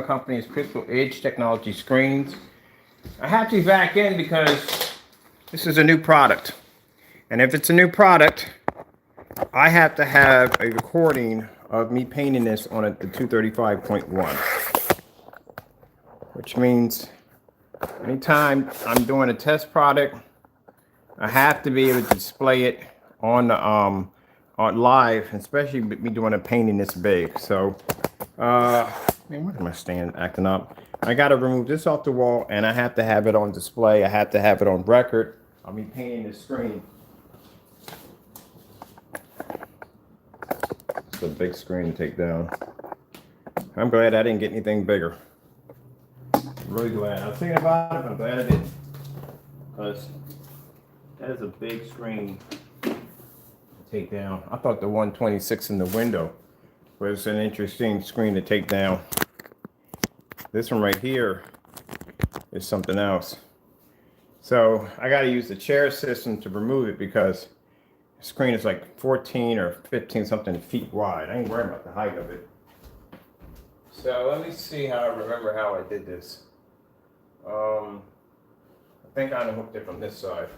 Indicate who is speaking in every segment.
Speaker 1: company is Crystal Edge Technology Screens. I have to be back in because this is a new product. And if it's a new product, I have to have a recording of me painting this on the 235.1. Which means anytime I'm doing a test product, I have to be able to display it on the on live, especially with me doing a painting this big. So man, what am I stand acting up? I gotta remove this off the wall and I have to have it on display. I have to have it on record. I'll be painting this screen. It's a big screen to take down. I'm glad I didn't get anything bigger. Really glad. I was thinking about it, but I'm glad I didn't. Because that is a big screen to take down. I thought the 126 in the window was an interesting screen to take down. This one right here is something else. So I got to use the chair system to remove it because the screen is like 14 or 15 something feet wide. I ain't worried about the height of it. So let me see how I remember how I did this. I think I unhooked it from this side.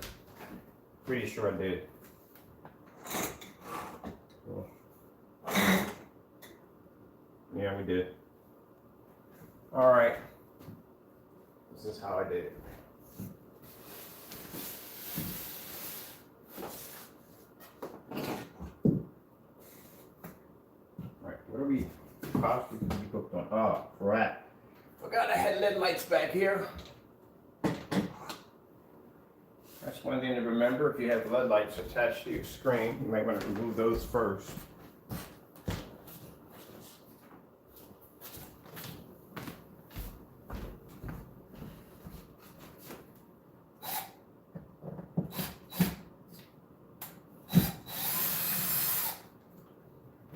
Speaker 1: Pretty sure I did. Cool. Yeah, we did. All right. This is how I did it. All right, what are we possibly hooked on? Oh, crap. Forgot I had LED lights back here. That's one thing to remember. If you have LED lights attached to your screen, you might want to remove those first.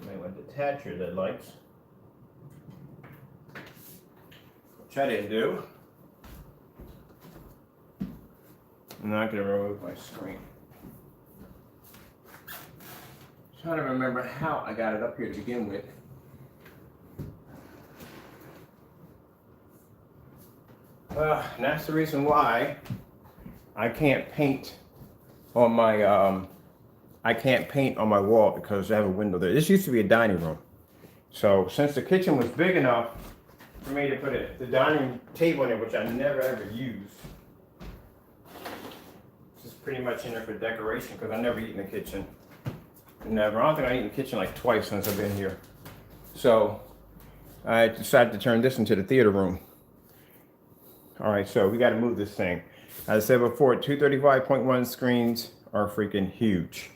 Speaker 1: You might want to detach your LED lights, which I didn't do. I'm not going to remove my screen. Trying to remember how I got it up here to begin with. And that's the reason why I can't paint on my wall because I have a window there. This used to be a dining room. So since the kitchen was big enough for me to put the dining table in it, which I never ever used. Pretty much in there for decoration because I never eat in the kitchen. Never. I don't think I eat in the kitchen like twice since I've been here. So I decided to turn this into the theater room. All right, so we got to move this thing. As I said before, 235.1 screens are freaking huge.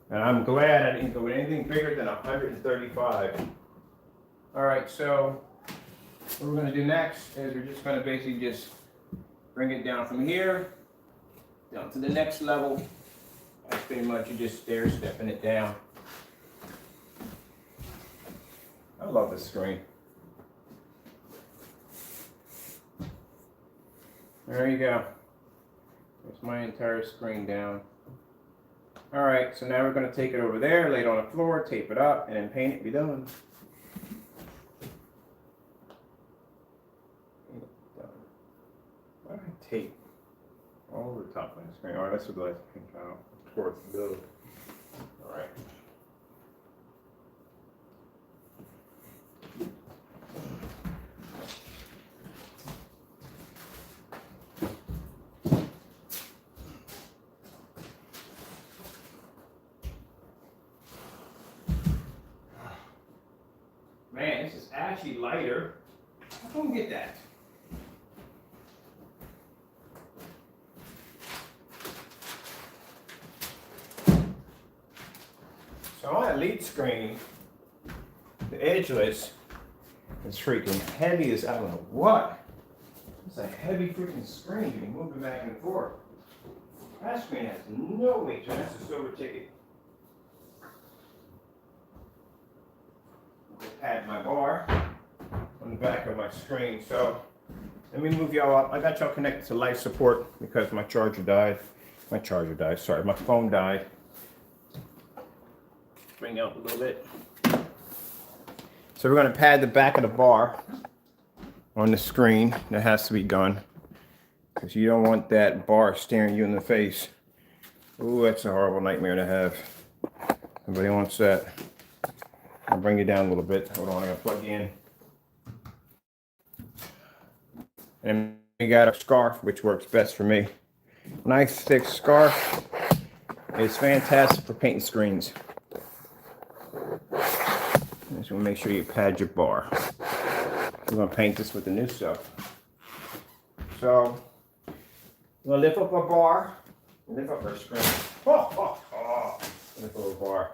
Speaker 1: And I'm glad I didn't go with anything bigger than 135. All right, so what we're going to do next is we're just going to basically just bring it down from here down to the next level. That's pretty much you just stair stepping it down. I love this screen. There you go. There's my entire screen down. All right, so now we're going to take it over there, lay it on the floor, tape it up, and then paint it. Be done. Why do I tape all over the top of the screen? All right, let's do the pink tile towards the build. All right. Man, this is actually lighter. I don't get that. So on a lead screen, the edgeless is freaking heavy as I don't know what. It's a heavy freaking screen. You can move it back and forth. That screen has no weight to it. That's a silver ticket. Just pad my bar on the back of my screen. So let me move y'all up. I got y'all connected to life support because my charger died. Sorry, my phone died. Bring out a little bit. So we're going to pad the back of the bar. on the screen that has to be done, because you don't want that bar staring you in the face. Ooh, that's a horrible nightmare to have. Nobody wants that. I'll bring you down a little bit. Hold on, I gotta plug you in. And we got a scarf, which works best for me. Nice thick scarf. It's fantastic for painting screens. Just want to make sure you pad your bar. We're gonna paint this with the new stuff. So we're gonna lift up our bar, lift up our screen. Lift up our bar.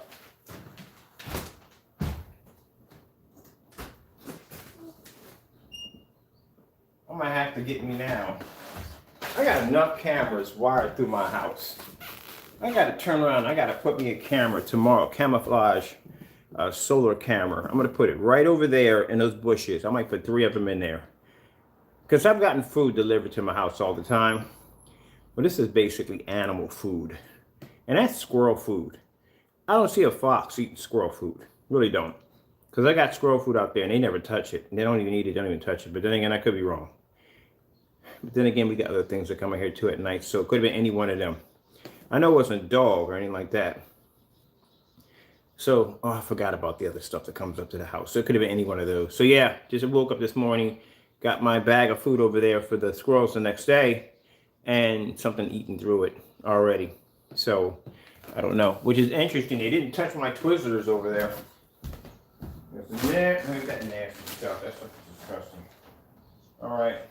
Speaker 1: I might have to get me now. I got enough cameras wired through my house. I gotta turn around. I gotta put me a camera tomorrow, camouflage solar camera. I'm gonna put it right over there in those bushes. I might put 3 of them in there. Because I've gotten food delivered to my house all the time. But this is basically animal food. And that's squirrel food. I don't see a fox eating squirrel food. Really don't. Because I got squirrel food out there and they never touch it. And they don't even eat it, they don't even touch it. But then again, I could be wrong. But then again, we got other things that come in here too at night. So it could have been any one of them. I know it wasn't a dog or anything like that. So, I forgot about the other stuff that comes up to the house. So it could have been any one of those. So yeah, just woke up this morning, got my bag of food over there for the squirrels the next day, and something eaten through it already. So, I don't know. Which is interesting. They didn't touch my Twizzlers over there. Look at that nasty stuff. That's disgusting. All right.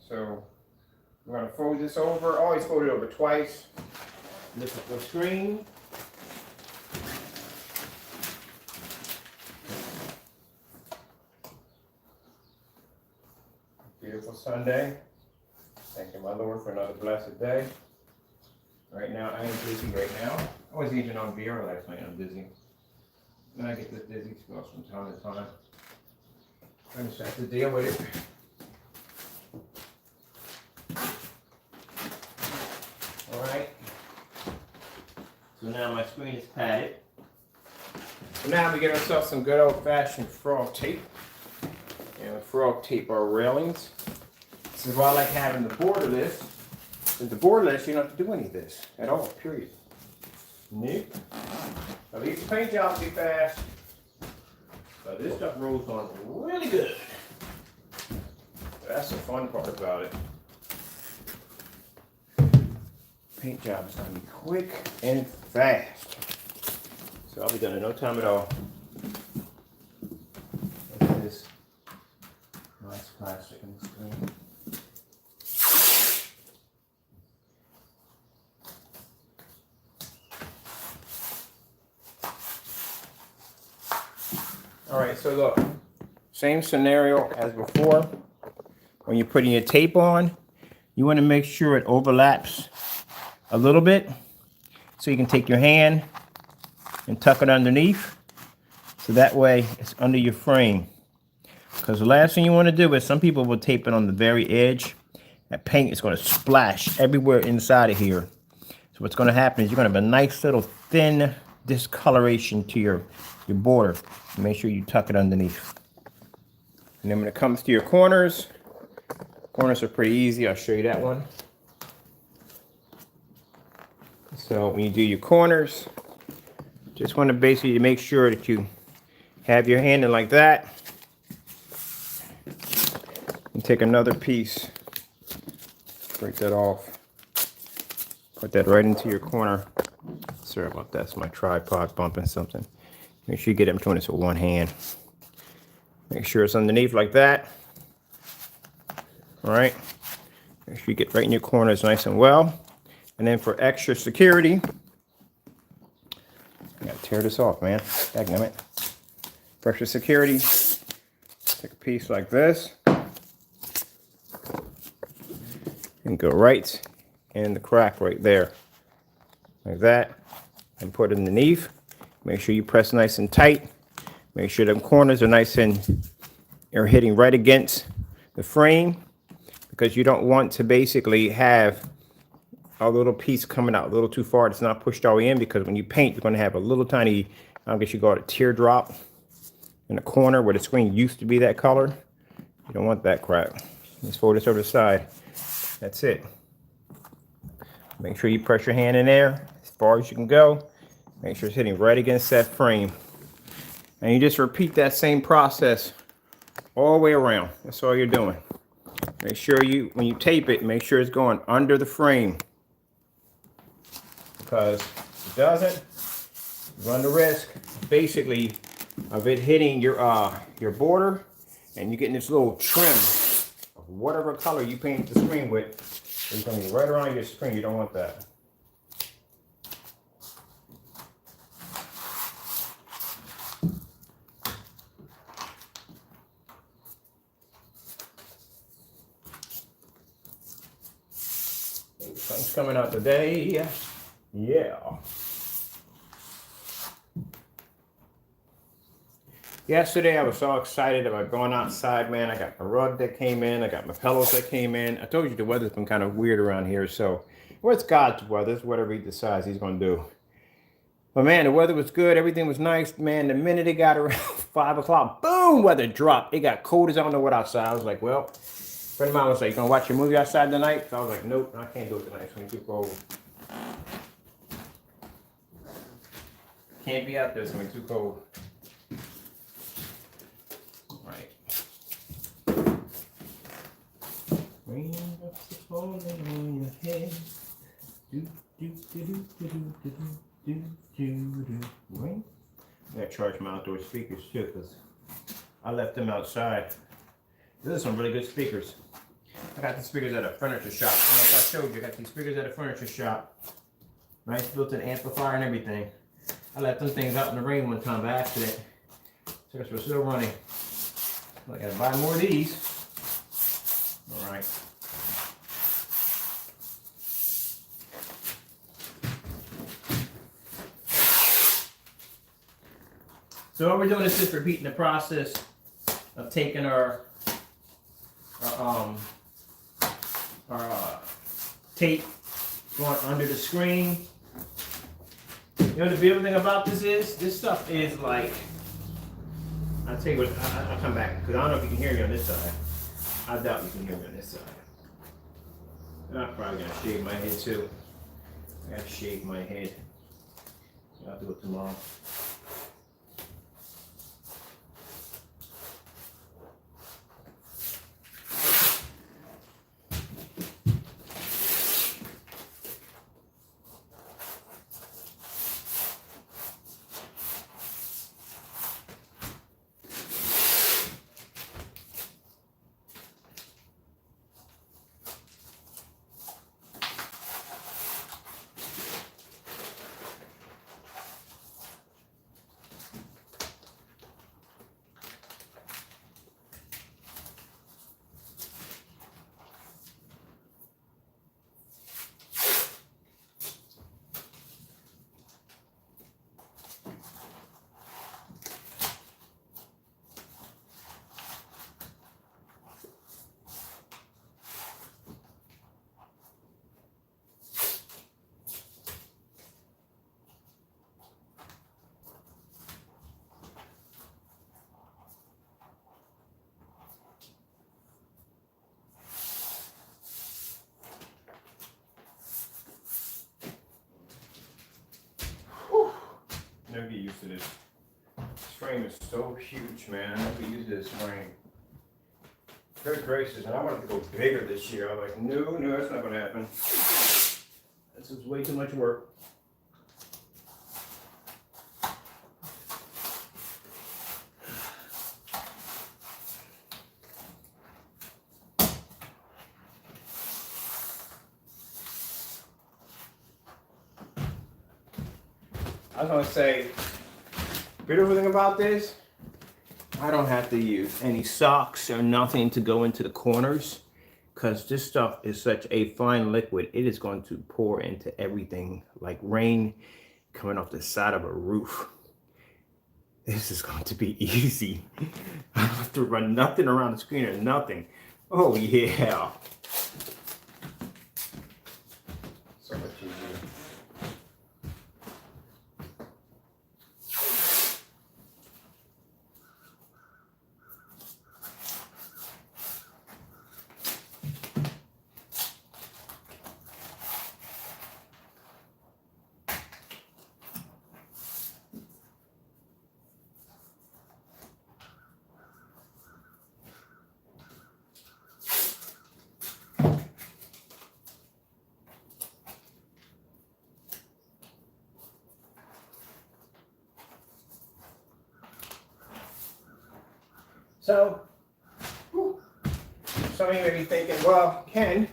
Speaker 1: So, we're going to fold this over. Always fold it over twice. Lift up the screen. Beautiful Sunday. Thank you, my Lord, for another blessed day. Right now, I am busy right now. I was eating on beer last night. I'm dizzy. And I get this dizzy spells from time to time. I just have to deal with it. All right. So now my screen is padded. So now we get ourselves some good old-fashioned frog tape. And frog tape our railings. This is why I like having the borderless. With the borderless, you don't have to do any of this at all, period. Nope. At least the paint job will be fast. But this stuff rolls on really good. That's the fun part about it. Paint job is going to be quick and fast. So I'll be done in no time at all. Look at this nice plastic in the screen. All right, so look, same scenario as before. When you're putting your tape on, you want to make sure it overlaps a little bit. So you can take your hand and tuck it underneath. So that way it's under your frame. Because the last thing you want to do is some people will tape it on the very edge. That paint is going to splash everywhere inside of here. So what's going to happen is you're going to have a nice little thin discoloration to your border. Make sure you tuck it underneath. And then when it comes to your corners are pretty easy. I'll show you that one. So when you do your corners, just want to basically make sure that you have your hand in like that. And take another piece, break that off, put that right into your corner. Sorry about that, it's my tripod bumping something. Make sure you get it, I'm doing this with one hand. Make sure it's underneath like that. All right, make sure you get right in your corners nice and well. And then for extra security, I gotta tear this off, man. Daggum it. For extra security, take a piece like this and go right in the crack right there, like that, and put it underneath. Make sure you press nice and tight. Make sure the corners are nice and are hitting right against the frame, because you don't want to basically have a little piece coming out a little too far. It's not pushed all the way in, because when you paint, you're going to have a little tiny, I guess you call it a teardrop in the corner where the screen used to be that color. You don't want that crap. Just fold this over the side. That's it. Make sure you press your hand in there as far as you can go. Make sure it's hitting right against that frame. And you just repeat that same process all the way around. That's all you're doing. Make sure you, when you tape it, make sure it's going under the frame. Because if it doesn't, you run the risk, basically, of it hitting your border, and you're getting this little trim of whatever color you paint the screen with. It's going to be right around your screen. You don't want that. Something's coming out today. Yeah. Yesterday I was so excited about going outside, man. I got my rug that came in. I got my pillows that came in. I told you the weather's been kind of weird around here. So, well, it's God's weather. It's whatever he decides he's going to do. But, man, the weather was good. Everything was nice. Man, the minute it got around 5 o'clock, boom, weather dropped. It got cold as I don't know what outside. I was like, well, a friend of mine was like, you going to watch your movie outside tonight? So I was like, nope, I can't do it tonight. It's going to be too cold. Can't be out there. It's going to be too cold. Raindrops are falling on your head. Do do do do do do do do do. Right? I gotta charge my outdoor speakers too, because I left them outside. These are some really good speakers. I got these speakers at a furniture shop. I don't know if I showed you. I got these speakers at a furniture shop. Nice built-in amplifier and everything. I left them things out in the rain one time by accident. So we're still running. I gotta buy more of these. All right. So what we're doing is just repeating the process of taking our tape, going under the screen. You know the beautiful thing about this stuff is like, I'll tell you what, I'll come back, because I don't know if you can hear me on this side. I doubt you can hear me on this side. I'm probably going to shave my head too. I got to shave my head. I'll do it tomorrow. Never get used to this. This frame is so huge, man. I never get used to this frame. Good gracious, and I wanted to go bigger this year. I was like, no, that's not going to happen. This is way too much work. I was going to say, beautiful thing about this, I don't have to use any socks or nothing to go into the corners, because this stuff is such a fine liquid. It is going to pour into everything like rain coming off the side of a roof. This is going to be easy. I don't have to run nothing around the screen or nothing. Oh yeah. So much easier. So, some of you may be thinking, well, Ken,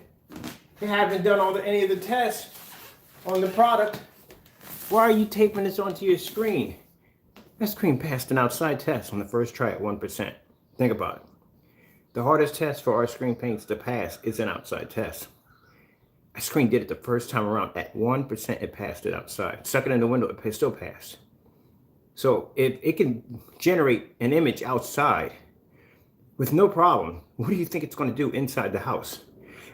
Speaker 1: you haven't done any of the tests on the product. Why are you taping this onto your screen? That screen passed an outside test on the first try at 1%. Think about it. The hardest test for our screen paints to pass is an outside test. Our screen did it the first time around at 1%. It passed it outside. Stuck it in the window, it still passed. So if it can generate an image outside with no problem, what do you think it's going to do inside the house?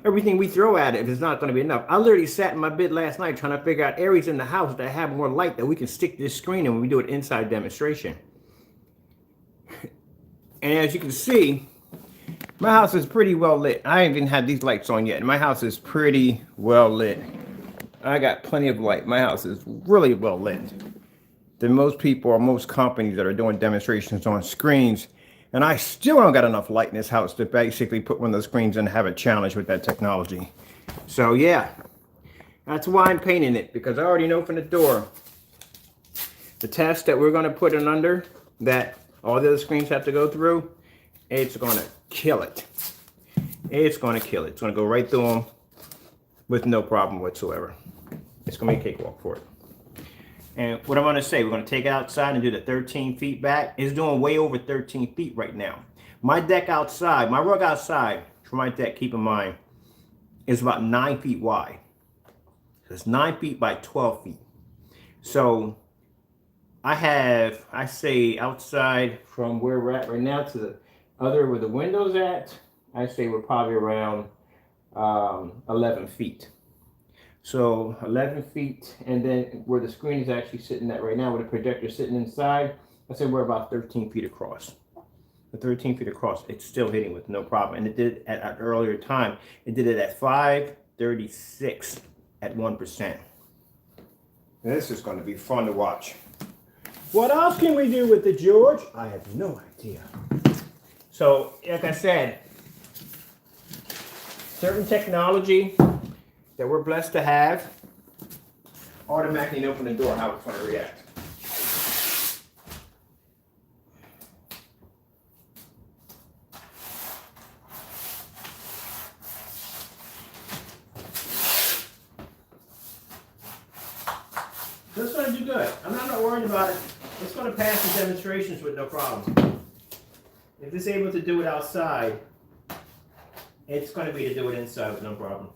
Speaker 1: Everything we throw at it is not going to be enough. I literally sat in my bed last night trying to figure out areas in the house that have more light that we can stick this screen in when we do an inside demonstration. And as you can see, my house is pretty well lit. I haven't even had these lights on yet. And my house is pretty well lit. I got plenty of light. My house is really well lit than most people or most companies that are doing demonstrations on screens. And I still don't got enough light in this house to basically put one of those screens and have a challenge with that technology. So yeah, that's why I'm painting it, because I already know from the door the test that we're going to put it under, that all the other screens have to go through, it's going to kill it. It's going to kill it. It's going to go right through them with no problem whatsoever. It's going to be a cakewalk for it. And what I'm going to say, we're going to take it outside and do the 13 feet back. It's doing way over 13 feet right now. My deck outside, my rug outside for my deck, keep in mind, is about 9 feet wide. So it's 9 feet by 12 feet. So I say outside from where we're at right now to the other where the window's at, I say we're probably around 11 feet. So 11 feet, and then where the screen is actually sitting at right now, where the projector is sitting inside, I said we're about 13 feet across. The 13 feet across, it's still hitting with no problem. And it did at an earlier time, it did it at 536 at 1%. This is going to be fun to watch. What else can we do with the George? I have no idea. So, like I said, certain technology that we're blessed to have automatically open the door how it's going to react. So it's going to do good. I'm not worried about it. It's going to pass the demonstrations with no problem. If it's able to do it outside, it's going to be to do it inside with no problem.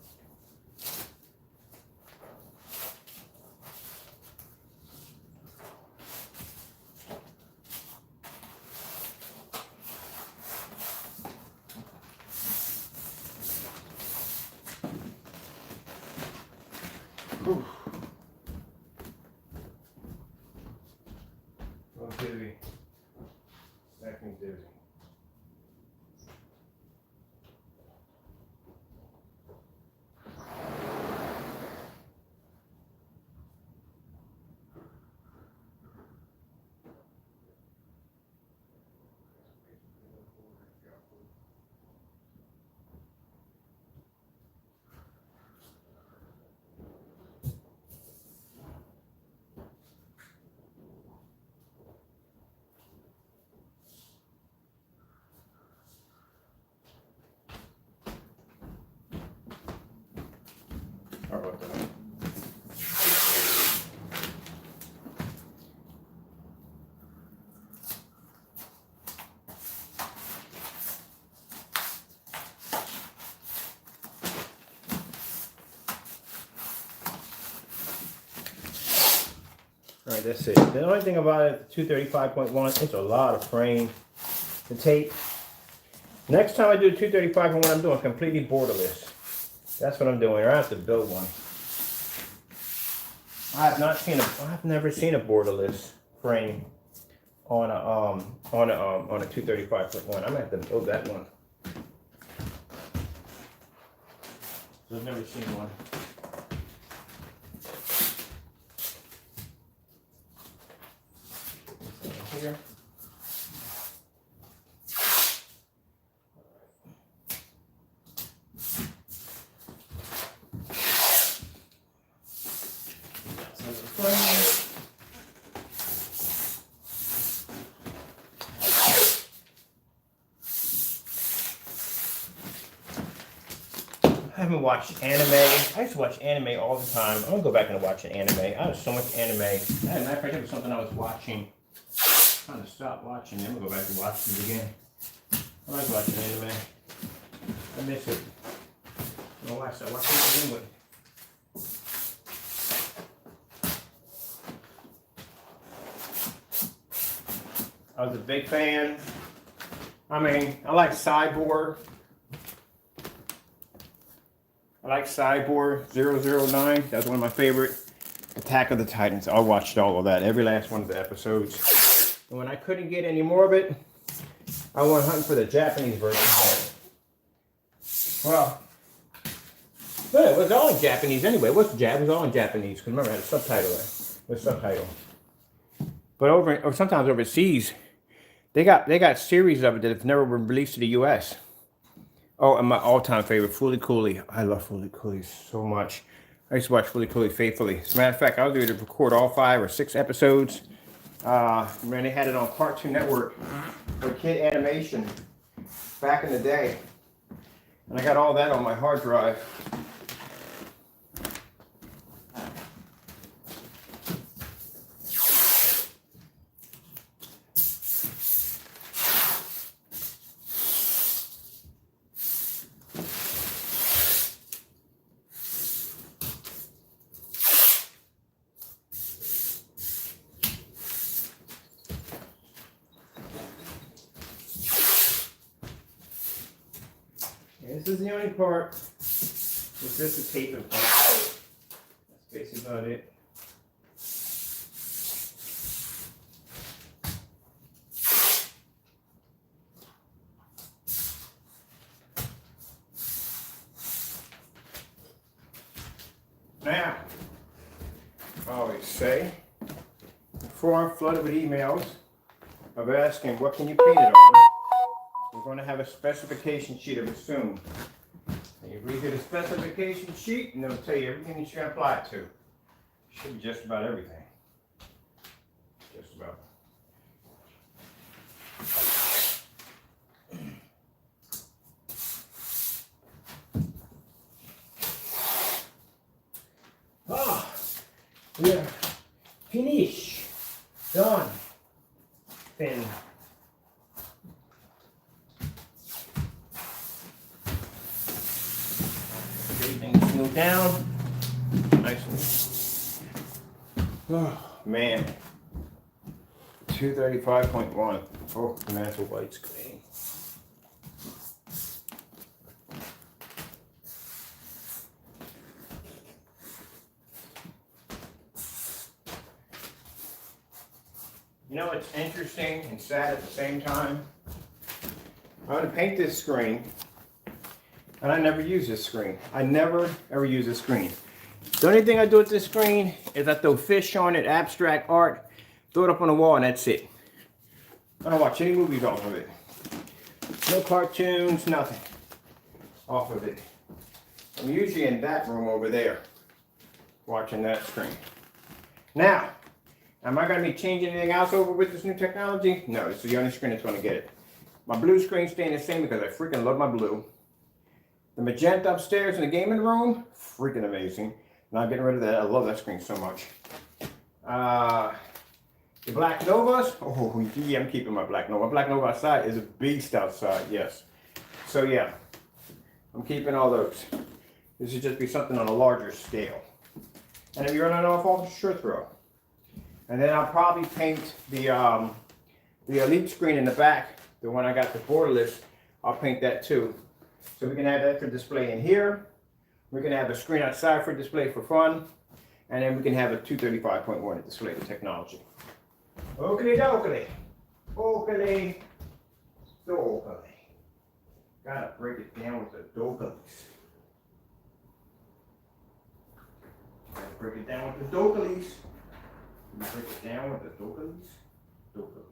Speaker 1: Whew. Well, dizzy. Second dizzy. How about that? All right, that's it. The only thing about it, 235.1, it's a lot of frame to tape. Next time I do 235.1, I'm doing completely borderless. That's what I'm doing, or I have to build one. I've never seen a borderless frame on a 235.1. I'm gonna have to build that one. So I've never seen one. Here. haven't watched anime. I used to watch anime all the time. I'm gonna go back and watch an anime. I have so much anime. As a matter of fact, it was something I was watching. I'm trying to stop watching. I'm gonna go back and watch it again. I like watching anime. I miss it. I'm gonna watch it again with. I was a big fan. I mean, I like Cyborg. I like Cyborg 009. That's one of my favorite. Attack of the Titans. I watched all of that. Every last one of the episodes. And when I couldn't get any more of it, I went hunting for the Japanese version. Well, it was all in Japanese anyway. It was all in Japanese. Because remember, I had a subtitle there. The subtitle. But sometimes overseas, they got series of it that have never been released to the U.S. Oh, and my all-time favorite, Fooly Cooley. I love Fooly Cooley so much. I used to watch Fooly Cooley faithfully. As a matter of fact, I was able to record all 5 or 6 episodes. Man, they had it on Cartoon Network for kid animation back in the day. And I got all that on my hard drive. This is the only part. It's just the taping part. That's basically about it. Now, I always say, before I'm flooded with emails of asking, what can you paint it on? We're going to have a specification sheet of it soon. And you read through the specification sheet, and it'll tell you everything that you're going to apply it to. Should be just about everything. Just about. We are finished. Done. Then. Everything smoothed down. Nice and. Oh, man. 235.1. Oh, that's a white screen. You know, it's interesting and sad at the same time. I'm going to paint this screen, and I never use this screen. I never, ever use this screen. The only thing I do with this screen is I throw fish on it, abstract art, throw it up on the wall, and that's it. I don't watch any movies off of it. No cartoons, nothing off of it. I'm usually in that room over there, watching that screen. Now, am I going to be changing anything else over with this new technology? No, it's the only screen that's going to get it. My blue screen's staying the same because I freaking love my blue. The magenta upstairs in the gaming room, freaking amazing. Not getting rid of that. I love that screen so much. The Black Novas, oh yeah, I'm keeping my Black Nova. Black Nova outside is a beast outside, yes. So yeah, I'm keeping all those. This should just be something on a larger scale. And if you're running off, I'll sure throw. And then I'll probably paint the Elite screen in the back, the one I got the borderless. I'll paint that too. So we can have that for display in here. We can have a screen outside for display for fun. And then we can have a 235.1 to display the technology. Oakley dokley. Oakley dokley. Gotta break it down with the dokleys. Gotta break it down with the dokleys. Break it down with the dokleys. Dokleys.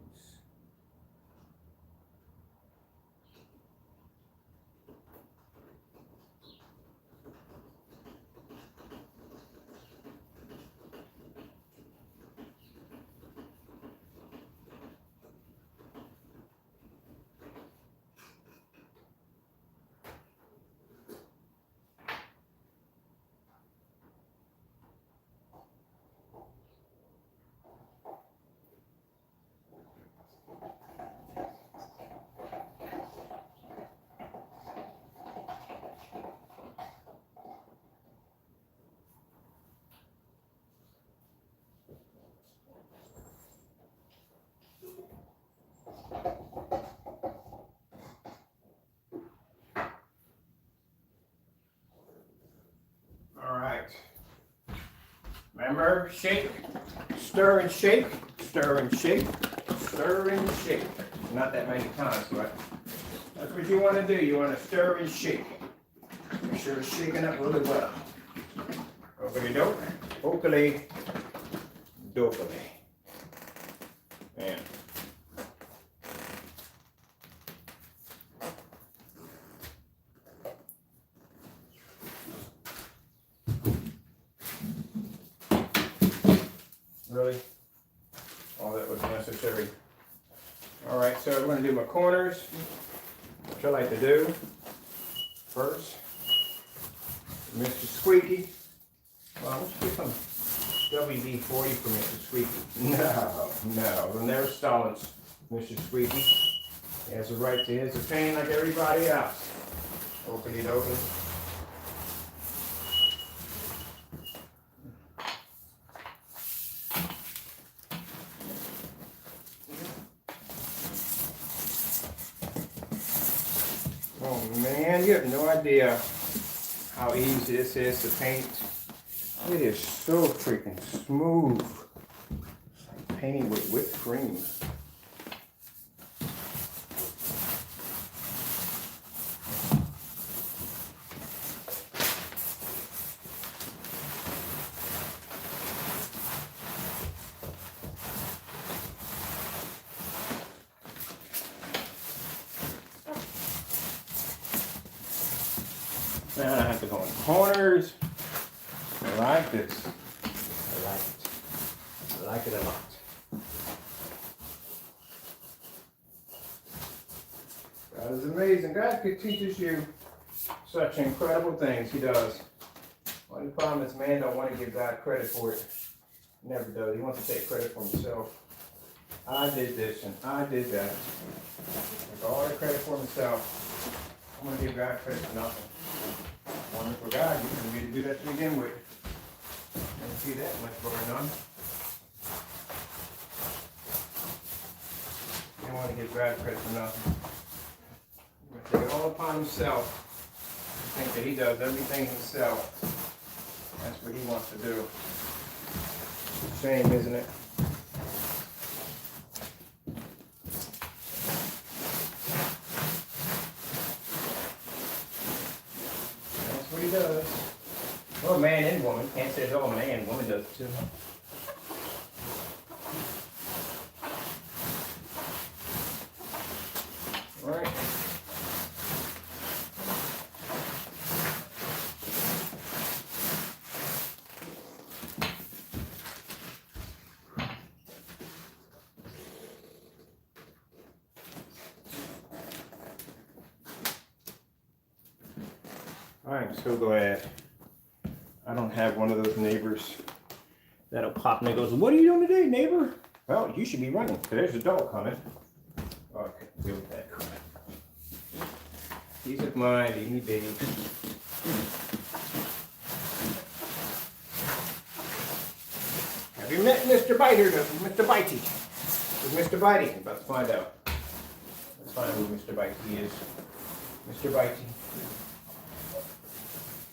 Speaker 1: Hammer, shake, stir and shake, stir and shake, stir and shake. Not that many times, but that's what you want to do. You want to stir and shake. Make sure it's shaking up really well. Okey doke, okey dokey. Man. Really? All that was necessary. All right, so I'm going to do my corners, which I like to do first. Mr. Squeaky. Well, let's get some WD-40 for Mr. Squeaky. No, we'll never silence Mr. Squeaky. He has a right to his opinion like everybody else. Okey dokey. Oh man, you have no idea how easy this is to paint. It is so freaking smooth. It's like painting with whipped cream. Now I have to go in corners. I like this. I like it. I like it a lot. God is amazing. God teaches you such incredible things. He does. Only problem is man don't want to give God credit for it. He never does. He wants to take credit for himself. I did this and I did that. Take all the credit for himself. I'm going to give God credit for nothing. Wonderful God, you didn't need to do that to begin with. I don't see that much going on. You don't want to give God credit for nothing. You're going to take it all upon himself. You think that he does everything himself. That's what he wants to do. It's a shame, isn't it? He does. Well, man and woman. Can't say it's all man. Woman does it too. All right. I'm so glad I don't have one of those neighbors that'll pop and goes, "What are you doing today, neighbor?" Well, you should be running. There's a dog coming. Oh, I can't deal with that crap. Peace of mind, leave me be. Have you met Mr. Biter? Mr. Bitey? Who's Mr. Bitey? I'm about to find out. Let's find out who Mr. Bitey is. Mr. Bitey.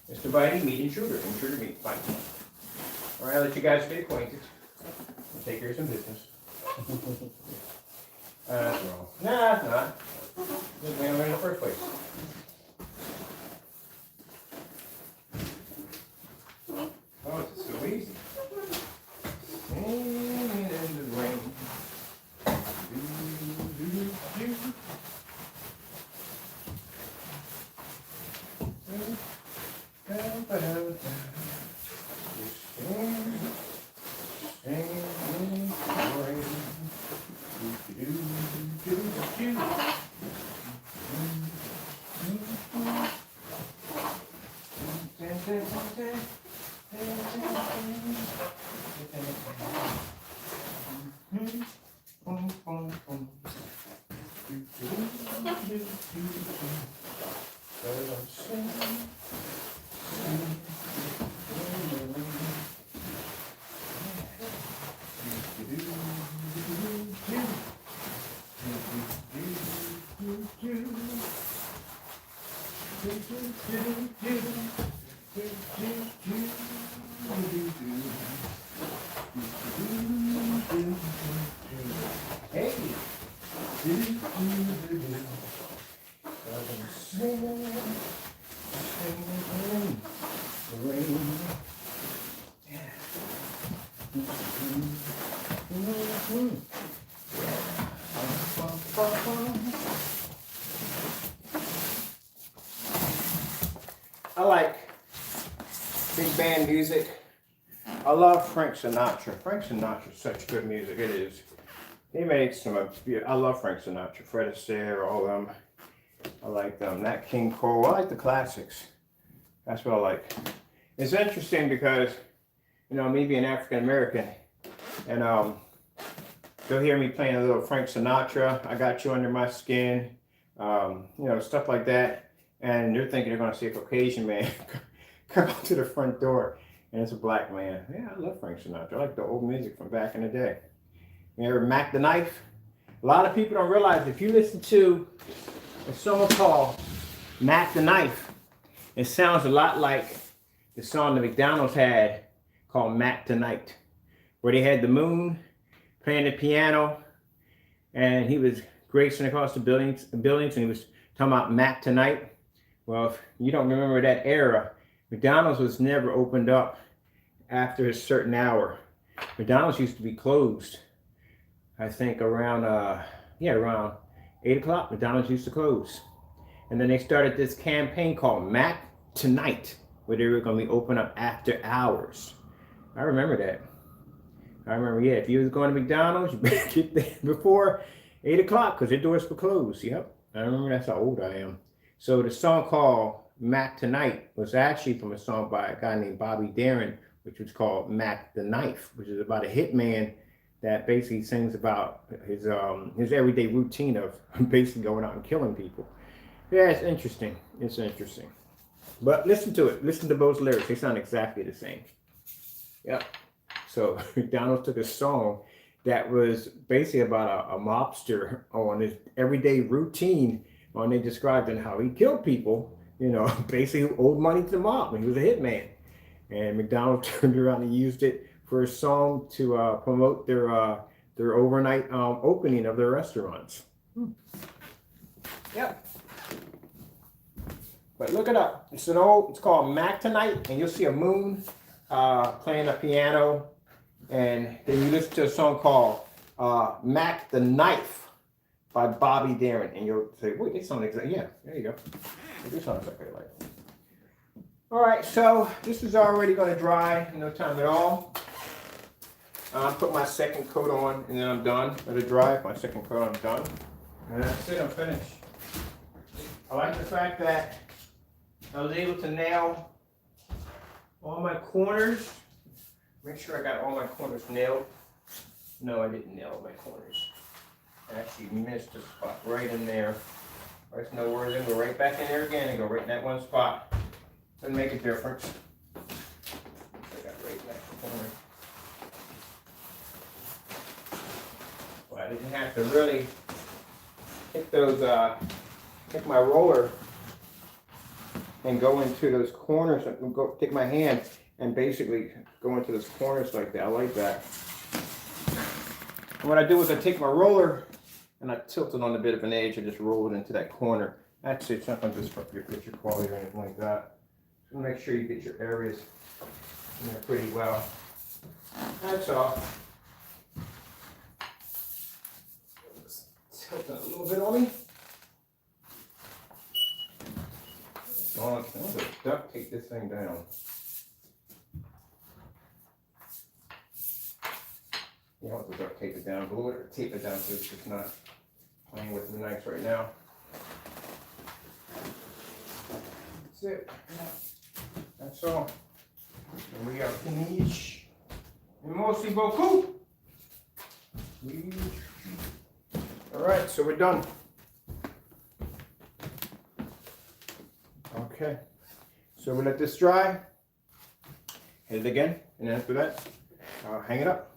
Speaker 1: Mr. Bitey, meat intruder meat, fine. All right, I'll let you guys get acquainted. I'll take care of some business. That's wrong. Nah, it's not. Didn't man in the first place. Oh, it's so easy. Singing in the rain. I like big band music. I love Frank Sinatra. Frank Sinatra is such good music. It is. He makes some. I love Frank Sinatra. Fred Astaire, all of them. I like them. Nat King Cole. I like the classics. That's what I like. It's interesting because, you know, me being African American, and you'll hear me playing a little Frank Sinatra. I Got You Under My Skin. You know, stuff like that. And they're thinking they're going to see a Caucasian man come up to the front door, and it's a black man. Yeah, I love Frank Sinatra. I like the old music from back in the day. You ever Mac the Knife? A lot of people don't realize if you listen to a song called Mac the Knife, it sounds a lot like the song the McDonald's had called Mac Tonight, where they had the moon playing the piano, and he was racing across the buildings, and he was talking about Mac Tonight. Well, if you don't remember that era, McDonald's was never opened up after a certain hour. McDonald's used to be closed. I think around around 8 o'clock, McDonald's used to close. And then they started this campaign called Mac Tonight, where they were going to be open up after hours. I remember that. I remember, yeah, if you was going to McDonald's, you better get there before 8 o'clock because their doors were closed. Yep, I remember. That's how old I am. So the song called Mac Tonight was actually from a song by a guy named Bobby Darin, which was called Mac the Knife, which is about a hitman that basically sings about his everyday routine of basically going out and killing people. Yeah, it's interesting. It's interesting. But listen to it. Listen to those lyrics. They sound exactly the same. Yep. So McDonald's took a song that was basically about a mobster on his everyday routine, and they described in how he killed people, you know, basically owed money to the mob when he was a hitman. And McDonald's turned around and used it for a song to promote their overnight opening of their restaurants. Yep. But look it up. It's called Mac Tonight, and you'll see a moon playing a piano, and then you listen to a song called Mac the Knife by Bobby Darin, and you'll say, wait, they sound exactly, yeah, there you go. They sound exactly like it. All right, so this is already going to dry in no time at all. I'll put my second coat on, and then I'm done. Let it dry. My second coat, I'm done. And that's it, I'm finished. I like the fact that I was able to nail all my corners. Make sure I got all my corners nailed. No, I didn't nail my corners. I actually missed a spot right in there. There's no worries, then go right back in there again and go right in that one spot. Doesn't make a difference. I got right in that corner. Well, I didn't have to really take those, take my roller and go into those corners and go take my hand and basically go into those corners like that. I like that. And what I do is I take my roller and I tilt it on a bit of an edge and just roll it into that corner. That's it. Sometimes just for your picture quality or anything like that. So make sure you get your areas in there pretty well. That's all. Just tilt it a little bit on me. I'm going to duct tape this thing down. You don't have to duct tape it down, glue it or tape it down so it's just not playing with the knife right now. That's it. That's all. And we are finished. And merci beaucoup. Alright, so we're done. Okay, so we let this dry, hit it again, and after that, hang it up.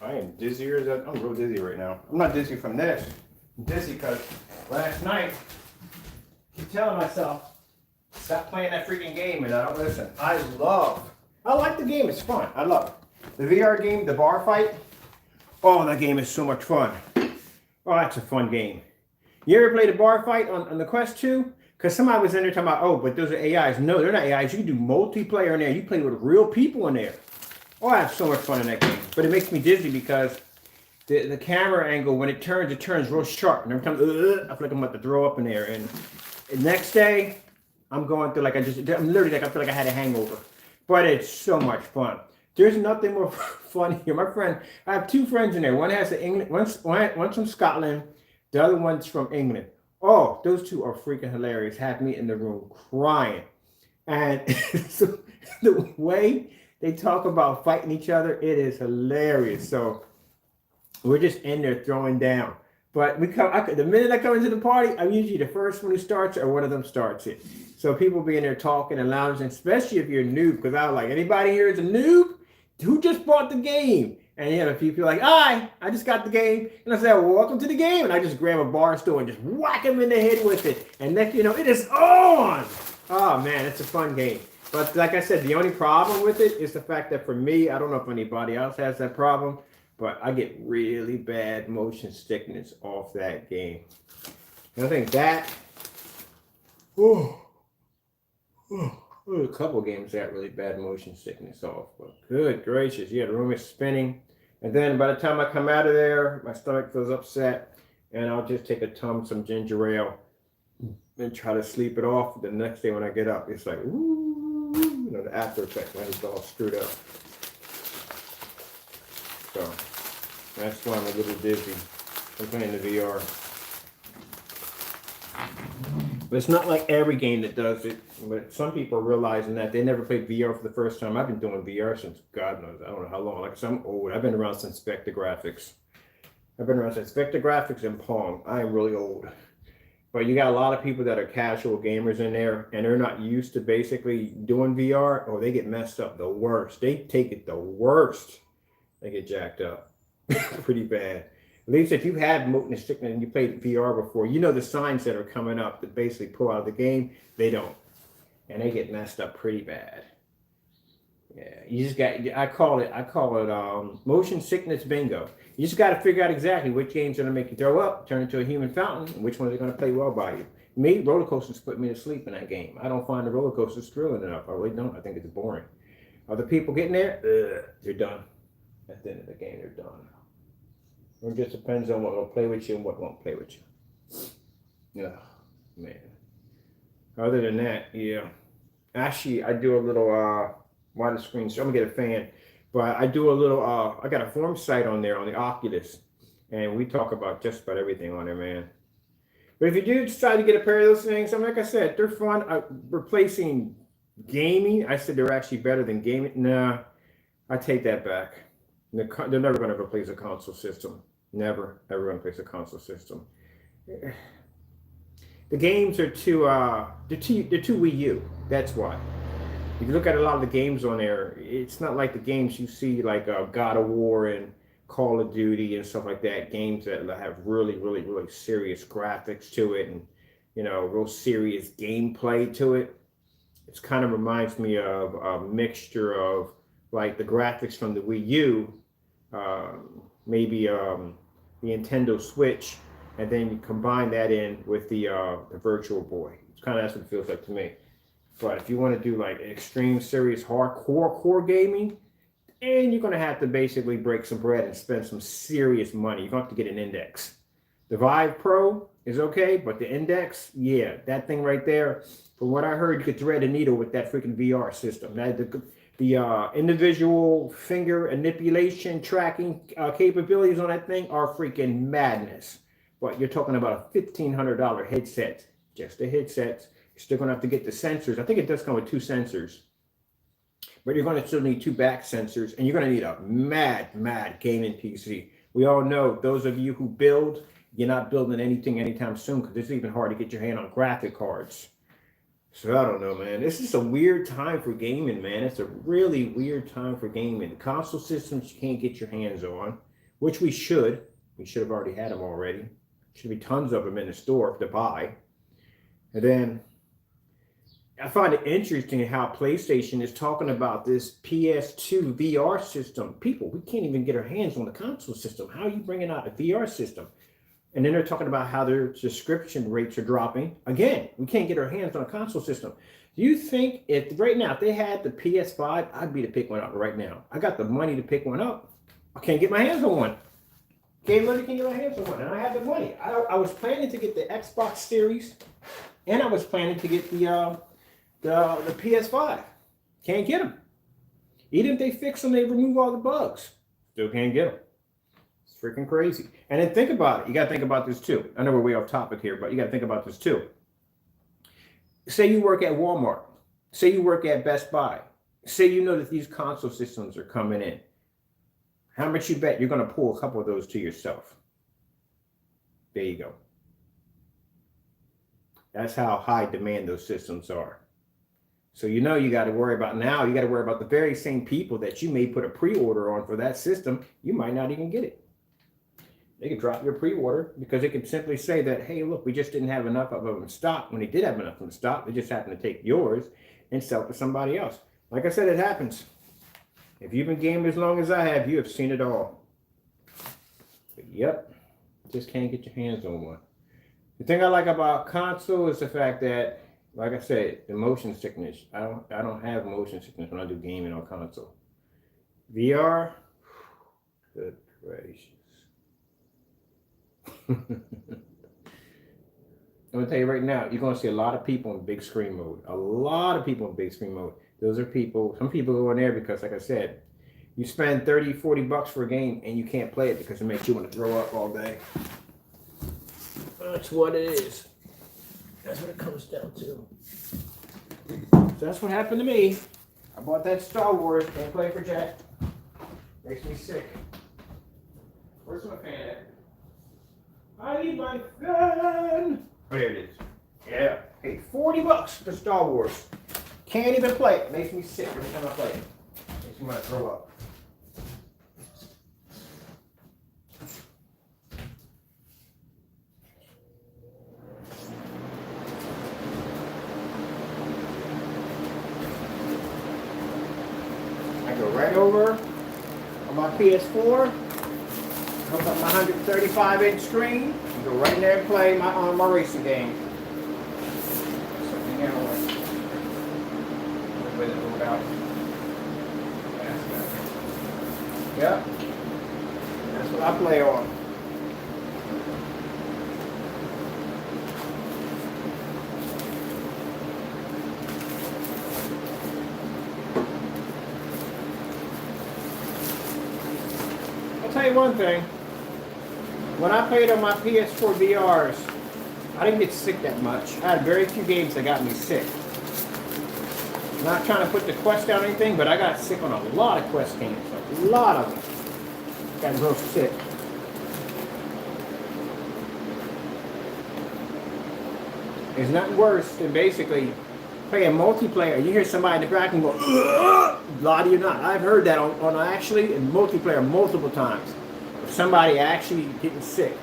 Speaker 1: I am dizzier as that. I'm real dizzy right now. I'm not dizzy from this. I'm dizzy because last night, I keep telling myself, stop playing that freaking game, and I don't listen. I like the game. It's fun. I love it. The VR game, the bar fight. Oh, that game is so much fun. Oh, that's a fun game. You ever play the bar fight on the Quest 2? Because somebody was in there talking about, oh, but those are AIs. No, they're not AIs. You can do multiplayer in there. You play with real people in there. Oh, I have so much fun in that game. But it makes me dizzy because the camera angle, when it turns real sharp. And every time I feel like I'm about to throw up in there. And the next day, I'm going through I'm literally like I feel like I had a hangover. But it's so much fun. There's nothing more fun here. My friend, I have two friends in there. One has one's from Scotland, the other one's from England. Oh, those two are freaking hilarious. Have me in the room crying. And so the way they talk about fighting each other, it is hilarious. So we're just in there throwing down. But the minute I come into the party, I'm usually the first one who starts it or one of them starts it. So people be in there talking and lounging, especially if you're a noob, because I was like, anybody here is a noob? Who just bought the game? And you have a few people like, I just got the game. And I said, well, welcome to the game. And I just grab a bar stool and just whack him in the head with it. And next you know, it is on. Oh, man, it's a fun game. But like I said, the only problem with it is the fact that for me, I don't know if anybody else has that problem, but I get really bad motion sickness off that game. And I think that, a couple of games got really bad motion sickness off. But good gracious, yeah, the room is spinning. And then by the time I come out of there, my stomach feels upset, and I'll just take some ginger ale and try to sleep it off. The next day when I get up, it's like, ooh, you know, the after effect when it's all screwed up. So that's why I'm a little dizzy. I'm playing the VR. But it's not like every game that does it. But some people are realizing that they never played VR for the first time. I've been doing VR since God knows, I don't know how long. Like I'm old. I've been around since Vector-Graphics. I've been around since Vector-Graphics and Pong. I am really old. But you got a lot of people that are casual gamers in there, and they're not used to basically doing VR, or they get messed up the worst. They take it the worst. They get jacked up pretty bad. At least if you had motion sickness and you played VR before, you know the signs that are coming up that basically pull out of the game. They don't, and they get messed up pretty bad. Yeah, you just got. I call it motion sickness bingo. You just got to figure out exactly which games are going to make you throw up, turn into a human fountain, and which ones are going to play well by you. Me, roller coasters put me to sleep in that game. I don't find the roller coasters thrilling enough. I really don't. I think it's boring. Other people getting there, they're done. At the end of the game, they're done. It just depends on what will play with you and what won't play with you. Yeah, man. Other than that, yeah. Actually, I do a little wider screen, so I'm gonna get a fan. But I do a little, I got a forum site on there on the Oculus, and we talk about just about everything on there, man. But if you do decide to get a pair of those things, like I said, they're fun. Replacing gaming, I said they're actually better than gaming. Nah, I take that back. They're never going to replace a console system. Never, ever going to replace a console system. The games are they're too Wii U. That's why. If you look at a lot of the games on there, it's not like the games you see like God of War and Call of Duty and stuff like that. Games that have really, really, really serious graphics to it and, you know, real serious gameplay to it. It kind of reminds me of a mixture of like the graphics from the Wii U, maybe the Nintendo Switch, and then you combine that in with the Virtual Boy. It's kind of that's what it feels like to me. But if you want to do like extreme, serious, hardcore core gaming, and you're going to have to basically break some bread and spend some serious money. You're going to have to get an Index. The Vive Pro is okay, but the Index, yeah, that thing right there, from what I heard, you could thread a needle with that freaking VR system. The individual finger manipulation tracking capabilities on that thing are freaking madness. But you're talking about a $1,500 headset, just the headsets. You're still going to have to get the sensors. I think it does come with 2 sensors. But you're going to still need 2 back sensors. And you're going to need a mad gaming PC. We all know, those of you who build, you're not building anything anytime soon because it's even hard to get your hand on graphic cards. So I don't know, man. This is a weird time for gaming, man. It's a really weird time for gaming. The console systems you can't get your hands on, which we should. We should have already had them already. Should be tons of them in the store to buy. And then I find it interesting how PlayStation is talking about this PS2 VR system. People, we can't even get our hands on the console system. How are you bringing out a VR system? And then they're talking about how their subscription rates are dropping. Again, we can't get our hands on a console system. Do you think if right now, if they had the PS5, I'd be to pick one up right now. I got the money to pick one up. I can't get my hands on one. Can't get my hands on one. And I have the money. I was planning to get the Xbox Series, and I was planning to get the the PS5. Can't get them. Even if they fix them, they remove all the bugs. Still can't get them. It's freaking crazy. And then think about it. You got to think about this too. I know we're way off topic here, but you got to think about this too. Say you work at Walmart. Say you work at Best Buy. Say you know that these console systems are coming in. How much you bet you're going to pull a couple of those to yourself? There you go. That's how high demand those systems are. So you know you got to worry about now, you got to worry about the very same people that you may put a pre-order on for that system. You might not even get it. They could drop your pre-order because they could simply say that, hey, look, we just didn't have enough of them in stock. When they did have enough of them in stock, they just happened to take yours and sell it to somebody else. Like I said, it happens. If you've been gaming as long as I have, you have seen it all. But yep, just can't get your hands on one. The thing I like about console is the fact that, like I said, the motion sickness. I don't have motion sickness when I do gaming on console. VR, good gracious. I'm gonna tell you right now, you're gonna see a lot of people in big screen mode. A lot of people in big screen mode. Those are people, some people go in there because, like I said, you spend 30, 40 bucks for a game and you can't play it because it makes you want to throw up all day. That's what it is. That's what it comes down to. So that's what happened to me. I bought that Star Wars, can't play for Jack. Makes me sick. Where's my fan at? I need my fan! Oh, there it is. Yeah. Hey, 40 bucks for Star Wars. Can't even play it. Makes me sick every time I play it. Makes me want to throw up. I go right over on my PS4, hook up my 135-inch screen, and go right in there and play my racing game. Something else. With it moved out. Yep. That's what I play on. I'll tell you one thing. When I played on my PS4 VRs, I didn't get sick that much. I had very few games that got me sick. Not trying to put the Quest down or anything, but I got sick on a lot of Quest games. A lot of them. Got real sick. There's nothing worse than basically playing multiplayer. You hear somebody in the back and go, ugh! Lie to you not. I've heard that on actually in multiplayer multiple times. Of somebody actually getting sick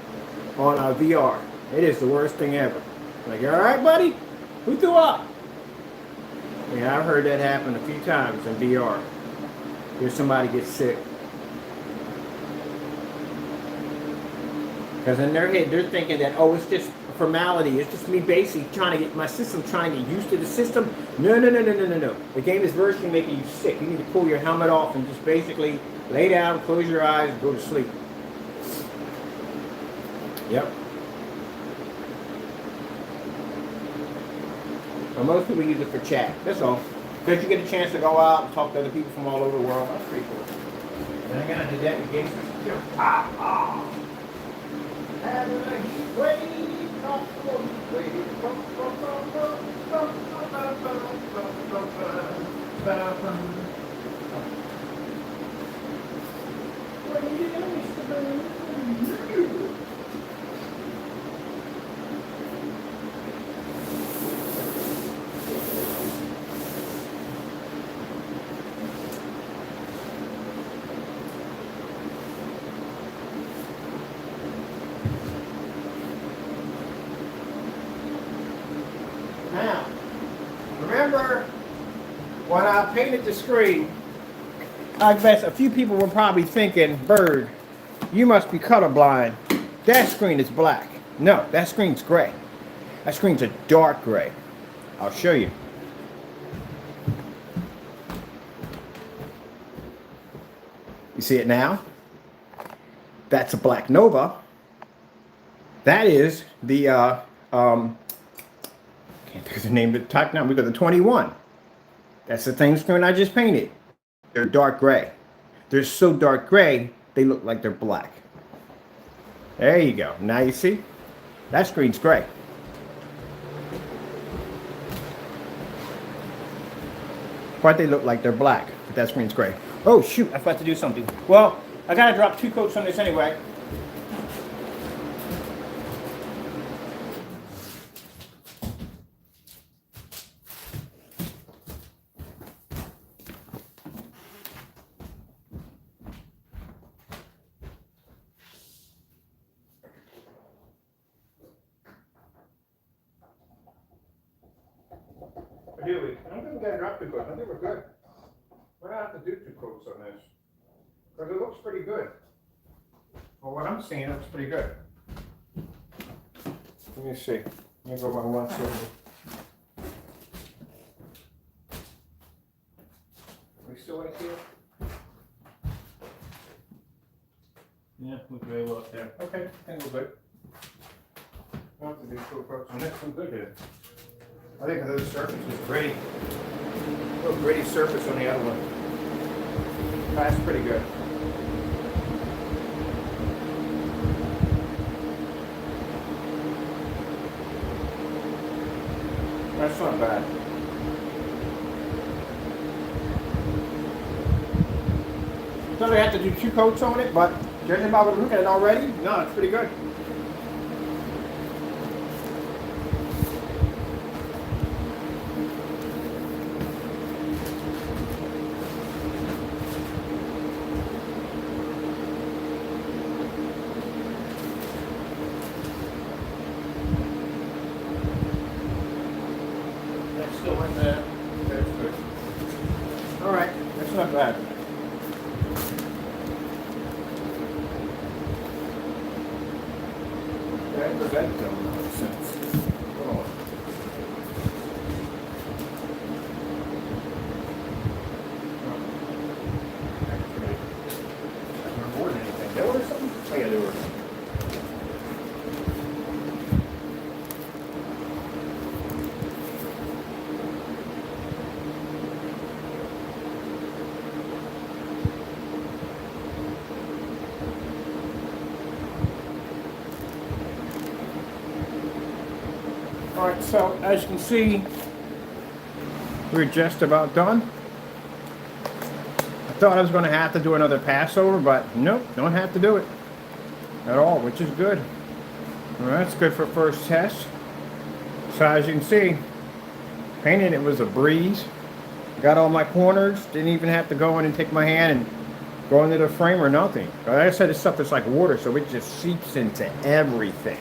Speaker 1: on a VR. It is the worst thing ever. Like, you all right, buddy? Who threw up? Yeah, I've heard that happen a few times in VR. Hear somebody get sick. Because in their head, they're thinking that, oh, it's just a formality. It's just me basically trying to get my system, trying to get used to the system. No. The game is virtually making you sick. You need to pull your helmet off and just basically lay down, close your eyes, and go to sleep. Yep. Well, most people use it for chat. That's all. Because you get a chance to go out and talk to other people from all over the world. That's pretty cool. And I gotta do that with games too. Now, remember when I painted the screen, I bet a few people were probably thinking, Bird, you must be colorblind. That screen is black. No, that screen's gray. That screen's a dark gray. I'll show you. You see it now? That's a Black Nova. That is the can't think because the name of the type now, we got the 21. That's the same screen I just painted. They're dark gray. They're so dark gray, they look like they're black. There you go. Now you see? That screen's gray. But they look like they're black, but that screen's gray. Oh shoot, I forgot to do something. Well, I gotta drop 2 coats on this anyway. Do we? I don't think we got to drop 2 coats. I think we're good. We're not have to do 2 coats on this. Because it looks pretty good. Well, what I'm seeing, it looks pretty good. Let me see. Let me go by one silver. We still right here? Yeah, we're very well up there. Okay, I think we're good. I don't have to do 2 coats on this. I'm good here. I think the surface is pretty. A little gritty surface on the other one. That's pretty good. That's not bad. So we have to do 2 coats on it, but judging by what we're looking at already, no, it's pretty good. Still in there. That's good. All right, that's not bad. That was that don't make sense. Hold on. I don't remember anything. There was something? Oh yeah, there was. Alright, so as you can see, we're just about done. I thought I was going to have to do another passover, but nope, don't have to do it at all, which is good. Well, that's good for first test. So as you can see, painting it was a breeze. Got all my corners, didn't even have to go in and take my hand and go into the frame or nothing. Like I said, this stuff is like water, so it just seeps into everything.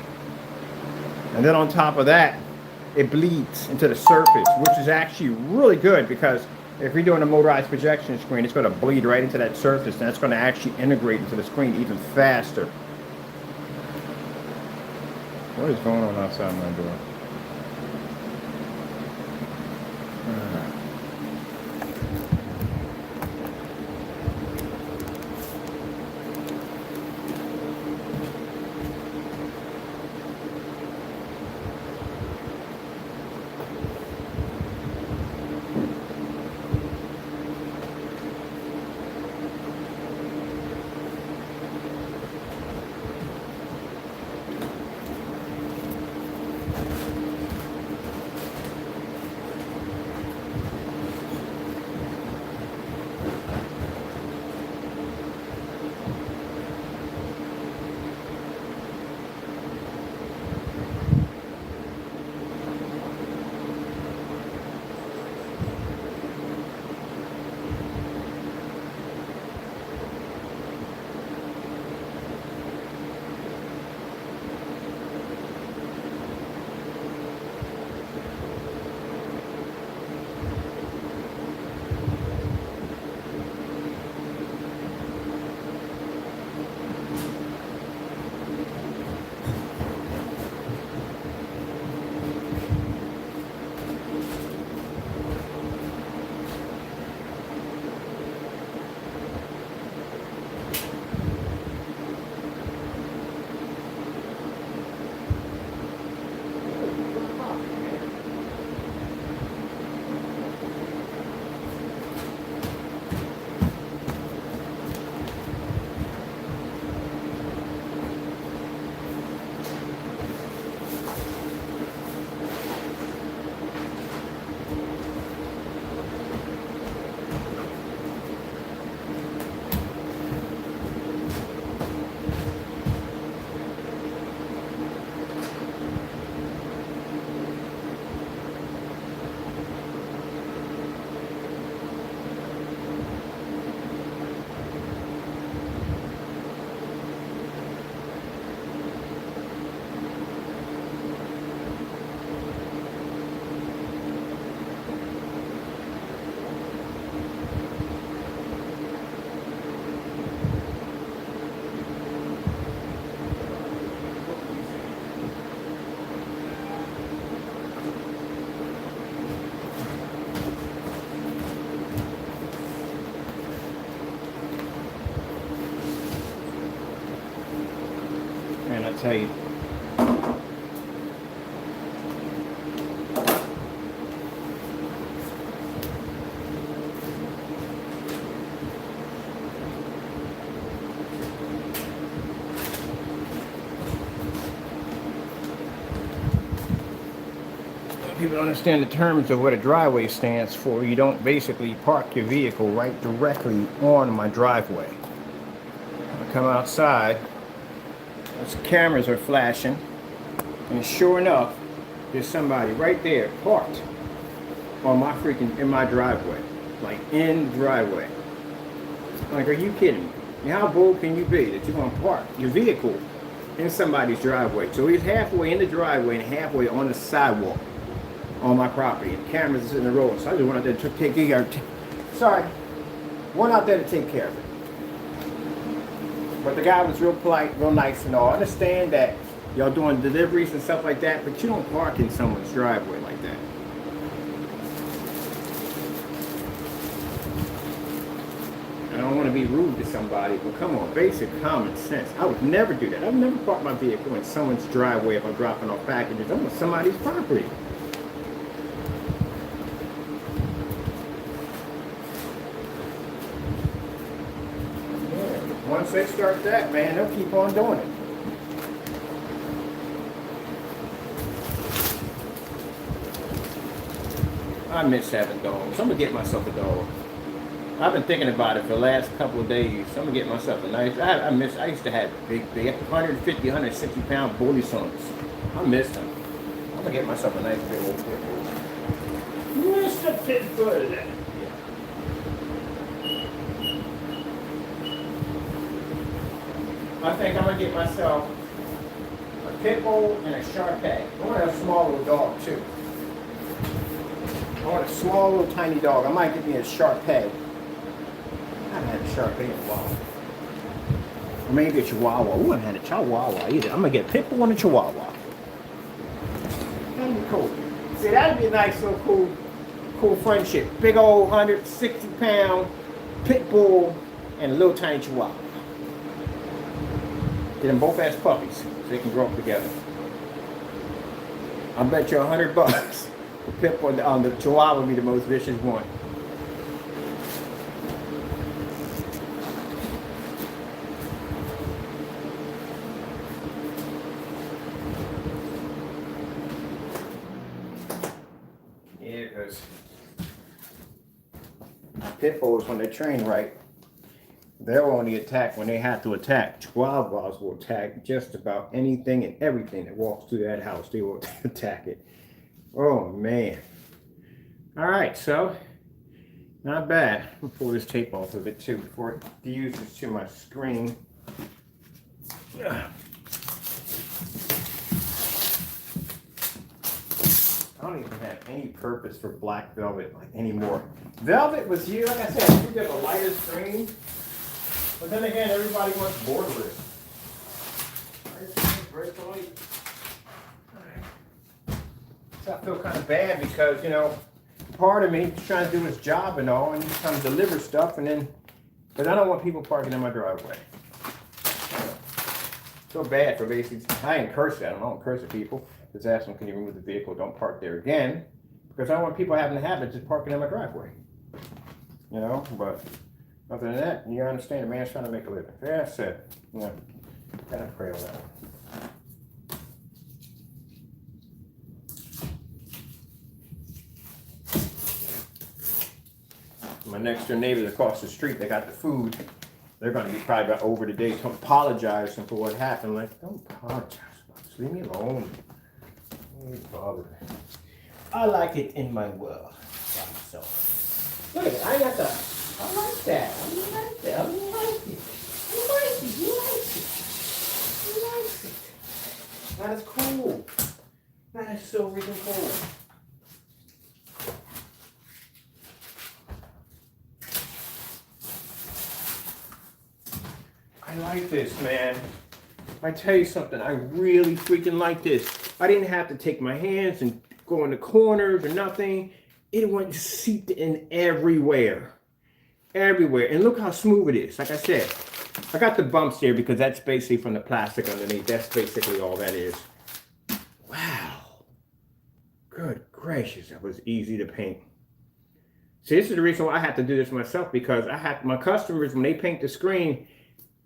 Speaker 1: And then on top of that, it bleeds into the surface, which is actually really good because if you're doing a motorized projection screen, it's going to bleed right into that surface, and that's going to actually integrate into the screen even faster. What is going on outside my door? tell you. People don't understand the terms of what a driveway stands for. You don't basically park your vehicle right directly on my driveway. I come outside, those cameras are flashing, and sure enough, there's somebody right there parked on my in my driveway. Like in the driveway. Like, are you kidding me? How bold can you be that you're gonna park your vehicle in somebody's driveway? So he's halfway in the driveway and halfway on the sidewalk on my property, and cameras is in the road. So I just went out there to take care of it. Sorry, went out there to take care of it. But the guy was real polite, real nice and all. I understand that y'all doing deliveries and stuff like that, but you don't park in someone's driveway like that. I don't want to be rude to somebody, but come on, basic common sense. I would never do that. I would never park my vehicle in someone's driveway if I'm dropping off packages. I'm on somebody's property. Once they start that, man, they'll keep on doing it. I miss having dogs. I'm gonna get myself a dog. I've been thinking about it for the last couple of days. I'm gonna get myself a nice. I used to have big 150, 160 pound bully sons. I miss them. I'm gonna get myself a nice big old pit bull. Mr. Pitbull. I think I'm gonna get myself a pit bull and a Shar-Pei. I want a small little dog too. I want a small little tiny dog. I might get me a Shar-Pei. I haven't had a Shar-Pei in a while. Or maybe a Chihuahua. Ooh, I haven't had a Chihuahua either. I'm gonna get a pit bull and a Chihuahua. That'd be cool. See, that'd be a nice little cool friendship. Big old 160 pound pit bull and a little tiny Chihuahua. Get them both as puppies so they can grow up together. I bet you $100 the pit bull on the Chihuahua would be the most vicious one. Yeah, because pit bulls, when they're trained right, they'll only attack when they have to attack. Chihuahuas will attack just about anything and everything that walks through that house. They will attack it. Oh, man. All right, so not bad. I'm going to pull this tape off of it, too, before it fuses to my screen. I don't even have any purpose for black velvet like anymore. Velvet was here, like I said, you get a lighter screen. But then again, everybody wants borderless. So I feel kind of bad because, you know, part of me is trying to do his job and all, and he's trying to deliver stuff, and then, but I don't want people parking in my driveway. So bad for basically, I ain't curse at them, I don't curse at people. Just ask them, can you remove the vehicle, don't park there again. Because I don't want people having the habit of just parking in my driveway. You know, but other than that, you understand, a man's trying to make a living. That's it. You know, gotta pray on that. My next door neighbors across the street, they got the food. They're going to be probably about over today to apologize for what happened. Like, don't apologize. Just leave me alone. Don't bother. I like it in my world. So, look at it. I got the. I like that. I like that. I like it. You like it. You like it. You like it. That is cool. That is so freaking cool. I like this, man. I tell you something, I really freaking like this. I didn't have to take my hands and go in the corners or nothing. It went seeped in everywhere. everywhere. And look how smooth it is. Like I said, I got the bumps there because that's basically from the plastic underneath. That's basically all that is. Wow. Good gracious, that was easy to paint. See, this is the reason why I have to do this myself, because I have my customers, when they paint the screen,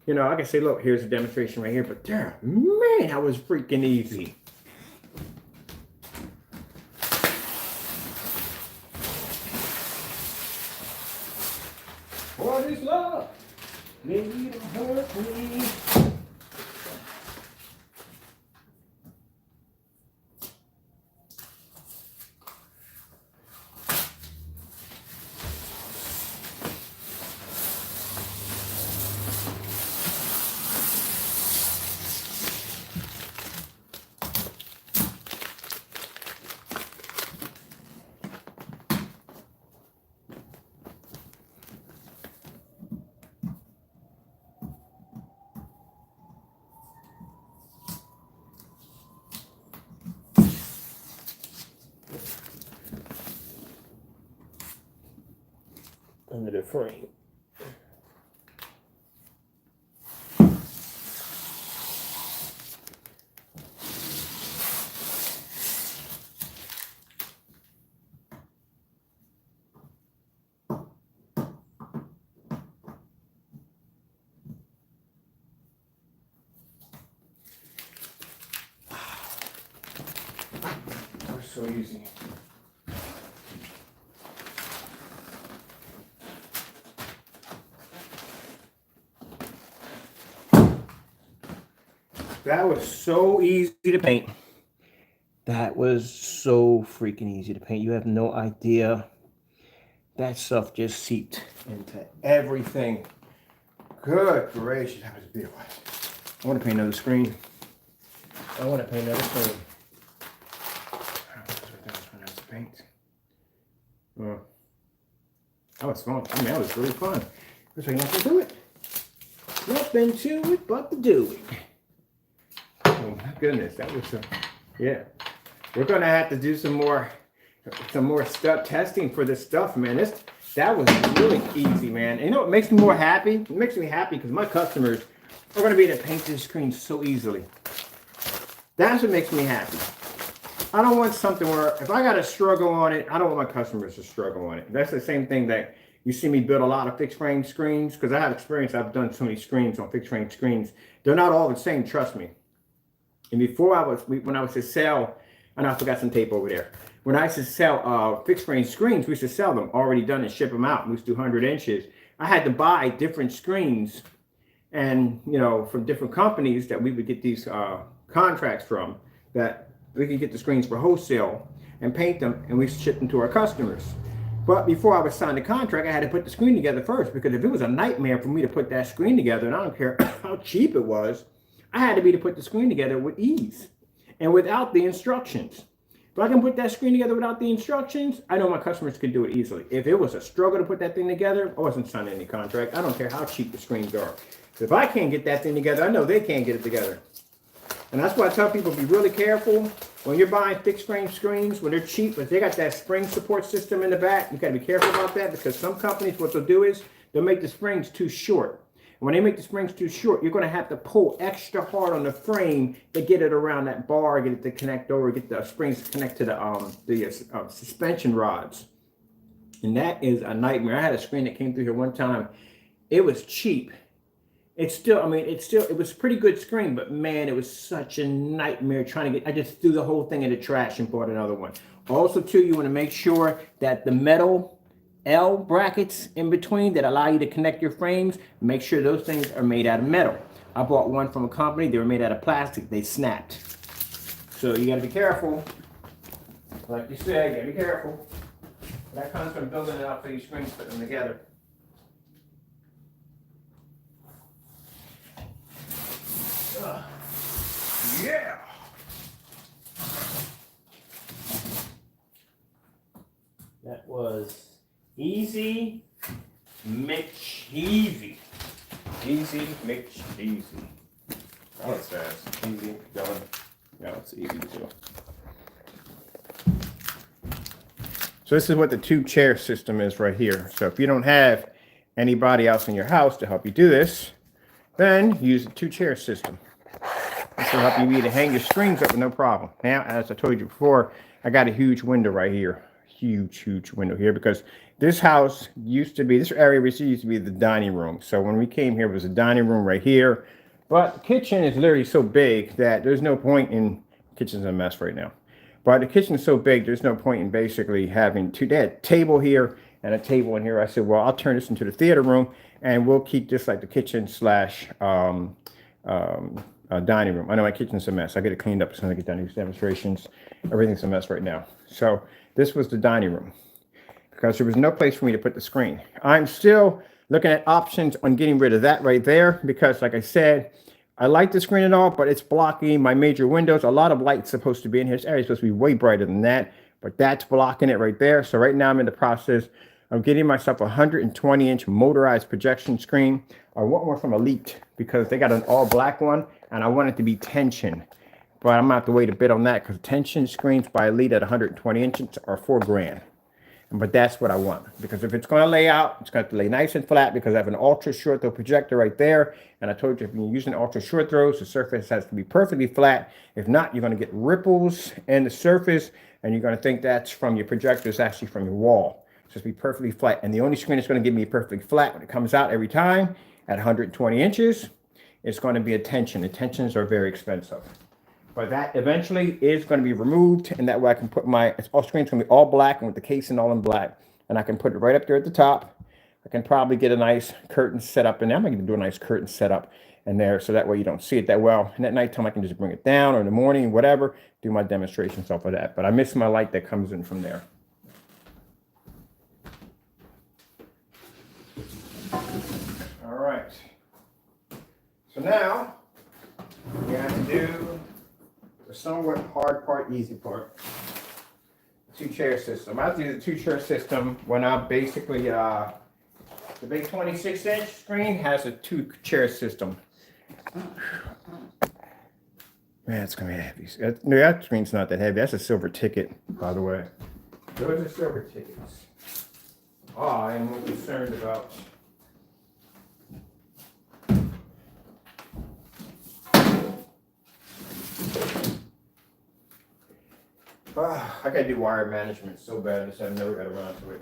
Speaker 1: you know, I can say, look, here's a demonstration right here, but damn, man, that was freaking easy. What is love? Maybe it'll hurt me. Under the frame. That was so easy. That was so easy to paint. That was so freaking easy to paint. You have no idea. That stuff just seeped into everything. Good gracious, that was beautiful. I want to paint another screen. I want to paint another screen. Oh, that was fun. I mean, that was really fun. Looks like nothing to it. Nothing to it but to do it. Oh my goodness, that was yeah. We're gonna have to do some more stuff testing for this stuff, man. That was really easy, man. And you know what makes me more happy? It makes me happy because my customers are gonna be able to paint this screen so easily. That's what makes me happy. I don't want something where if I gotta struggle on it, I don't want my customers to struggle on it. That's the same thing that you see me build a lot of fixed frame screens, because I have experience. I've done so many screens on fixed frame screens. They're not all the same, trust me. And before when I was to sell, and I forgot some tape over there. When I used to sell fixed frame screens, we used to sell them already done and ship them out. We used to do 100 inches. I had to buy different screens, and you know, from different companies that we would get these contracts from, that we could get the screens for wholesale and paint them, and we ship them to our customers. But before I would sign the contract, I had to put the screen together first, because if it was a nightmare for me to put that screen together, and I don't care how cheap it was, I had to be to put the screen together with ease and without the instructions. If I can put that screen together without the instructions, I know my customers could do it easily. If it was a struggle to put that thing together, I wasn't signing any contract. I don't care how cheap the screens are. If I can't get that thing together, I know they can't get it together. And that's why I tell people, be really careful when you're buying fixed frame screens, when they're cheap, but they got that spring support system in the back. You gotta be careful about that, because some companies, what they'll do is they'll make the springs too short. And when they make the springs too short, you're gonna have to pull extra hard on the frame to get it around that bar, get it to connect over, get the springs to connect to the suspension rods. And that is a nightmare. I had a screen that came through here one time. It was cheap. It's still, I mean, it was a pretty good screen, but man, it was such a nightmare trying to get, I just threw the whole thing in the trash and bought another one. Also too, you want to make sure that the metal L brackets in between that allow you to connect your frames, make sure those things are made out of metal. I bought one from a company, they were made out of plastic, they snapped. So you got to be careful. Like you said, you got to be careful. That comes from building it up for these screens, putting them together. Yeah. That was easy McCheesy. Easy McCheesy. That was fast. Easy, done. Yeah, it's easy to do. So this is what the two chair system is right here. So if you don't have anybody else in your house to help you do this, then use the 2-chair system. This will help you either hang your screens up with no problem. Now, as I told you before, I got a huge window right here. Huge window here, because this house used to be, this area used to be the dining room. So when we came here, it was a dining room right here. But the kitchen is literally so big that there's no point in, kitchen's a mess right now. But the kitchen is so big, there's no point in basically having a table here and a table in here. I said, well, I'll turn this into the theater room, and we'll keep this like the kitchen slash dining room. I know my kitchen's a mess. I get it cleaned up as soon as I get done these demonstrations. Everything's a mess right now. So this was the dining room, because there was no place for me to put the screen. I'm still looking at options on getting rid of that right there, because like I said, I like the screen and all, but it's blocking my major windows. A lot of light's supposed to be in here. This area's supposed to be way brighter than that, but that's blocking it right there. So right now I'm in the process of getting myself a 120-inch motorized projection screen. I want one from Elite because they got an all black one, and I want it to be tension. But I'm gonna have to wait a bit on that, because tension screens by Elite at 120 inches are $4,000. But that's what I want, because if it's going to lay out, it's going to lay nice and flat, because I have an ultra short throw projector right there. And I told you, if you're using ultra short throws, the surface has to be perfectly flat. If not, you're going to get ripples in the surface, and you're going to think that's from your projector. It's actually from your wall. So it's be perfectly flat. And the only screen that's going to give me perfectly flat when it comes out every time at 120 inches, it's going to be a tension. The tensions are very expensive. But that eventually is going to be removed, and that way I can put my screen's going to be all black and with the casing all in black, and I can put it right up there at the top. I can probably get a nice curtain set up in there. I'm going to do a nice curtain setup in there, so that way you don't see it that well. And at nighttime I can just bring it down, or in the morning, whatever, do my demonstrations off of that. But I miss my light that comes in from there. All right. So now we have to do the somewhat hard part, easy part. 2-chair system. I do the 2-chair system when I basically, the big 26-inch screen has a 2-chair system. Man, it's gonna be heavy. No, that screen's not that heavy. That's a silver ticket, by the way. Those are silver tickets. Oh, I am more concerned about I gotta do wire management so bad, I just have never got around to it.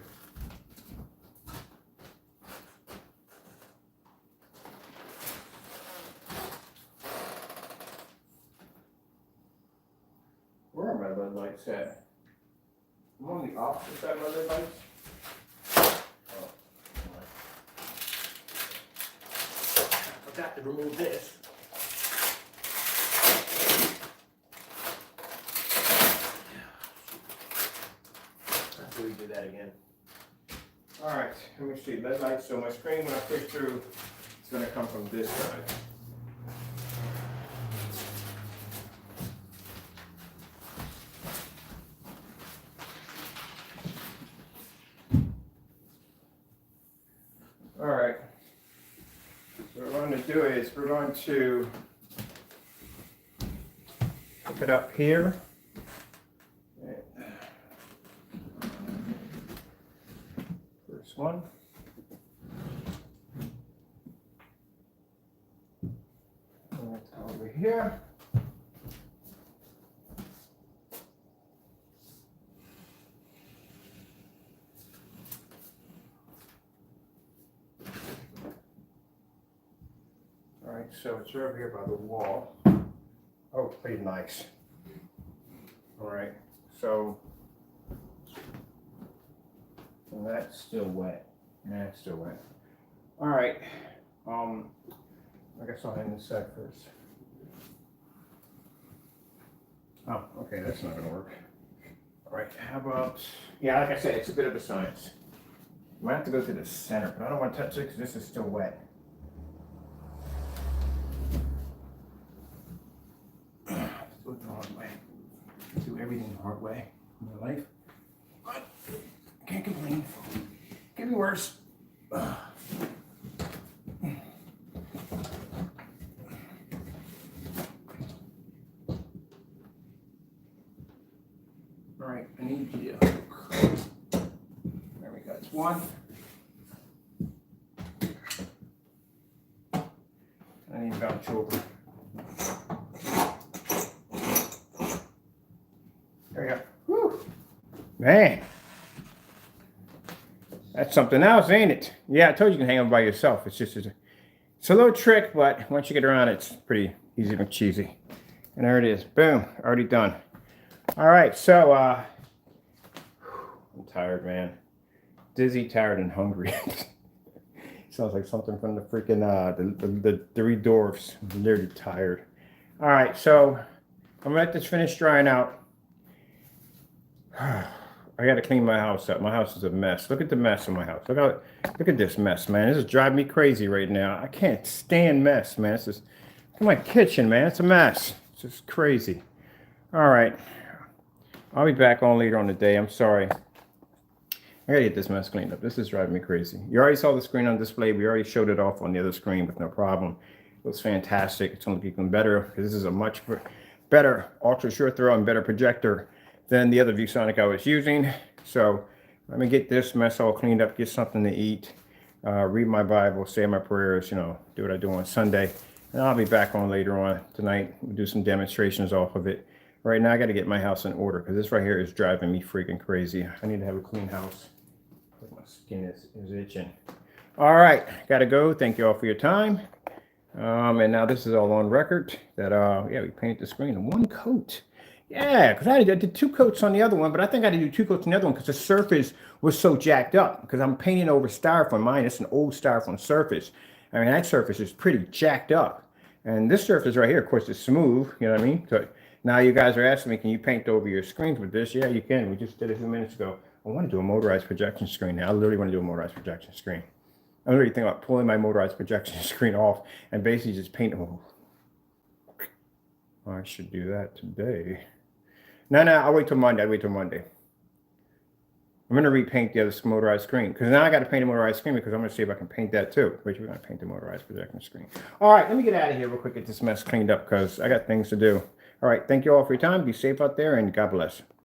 Speaker 1: Where are my LED lights at? I'm on the opposite side of my LED lights. Oh, I forgot to remove this. We do that again. All right, let me see. LED lights. So my screen, when I push through, it's going to come from this side. All right. So what we're going to do is we're going to hook it up here. One. And it's over here. All right, so it's over here by the wall. Oh, pretty nice. All right, so. And that's still wet. That's still wet. All right. I guess I'll hang this side first. Oh, okay, that's not gonna work. All right, how about, yeah, like I said, it's a bit of a science. I might have to go to the center, but I don't want to touch it because this is still wet. Do it the hard way. Do everything the hard way in my life. But I can't complain. Could be worse. All right, I need you. There we go. It's one. vouch over. There we go. Whew. Man. That's something else, ain't it? Yeah, I told you can hang them by yourself. It's just, it's a little trick, but once you get around it, it's pretty easy and cheesy. And there it is. Boom. Already done. All right. So, I'm tired, man. Dizzy, tired, and hungry. Sounds like something from the freaking, the Three Dwarfs. I'm literally tired. All right. So, I'm going to let this finish drying out. I got to clean my house up. My house is a mess. Look at the mess in my house. Look at this mess, man. This is driving me crazy right now. I can't stand mess, man. It's just, look at my kitchen, man. It's a mess. It's just crazy. All right. I'll be back on later on the day. I'm sorry. I got to get this mess cleaned up. This is driving me crazy. You already saw the screen on display. We already showed it off on the other screen with no problem. It was fantastic. It's going to look even better because this is a much better ultra short throw and better projector than the other ViewSonic I was using. So let me get this mess all cleaned up, get something to eat, read my Bible, say my prayers, you know, do what I do on Sunday. And I'll be back on later on tonight. We'll do some demonstrations off of it. Right now I got to get my house in order because this right here is driving me freaking crazy. I need to have a clean house. My skin is itching. All right, got to go. Thank you all for your time. And now this is all on record that, yeah, we painted the screen in one coat. Yeah, because I did 2 coats on the other one, but I think I had to do 2 coats on the other one because the surface was so jacked up. Because I'm painting over styrofoam. Mine, it's an old styrofoam surface. I mean, that surface is pretty jacked up. And this surface right here, of course, is smooth. You know what I mean? So now you guys are asking me, can you paint over your screens with this? Yeah, you can. We just did it a few minutes ago. I want to do a motorized projection screen now. I literally want to do a motorized projection screen. I'm literally thinking about pulling my motorized projection screen off and basically just paint. Oh, I should do that today. No, I'll wait till Monday. I'm going to repaint the other motorized screen because now I got to paint a motorized screen because I'm going to see if I can paint that too. Which we're going to paint the motorized projection screen. All right, let me get out of here real quick, get this mess cleaned up because I got things to do. All right, thank you all for your time. Be safe out there and God bless.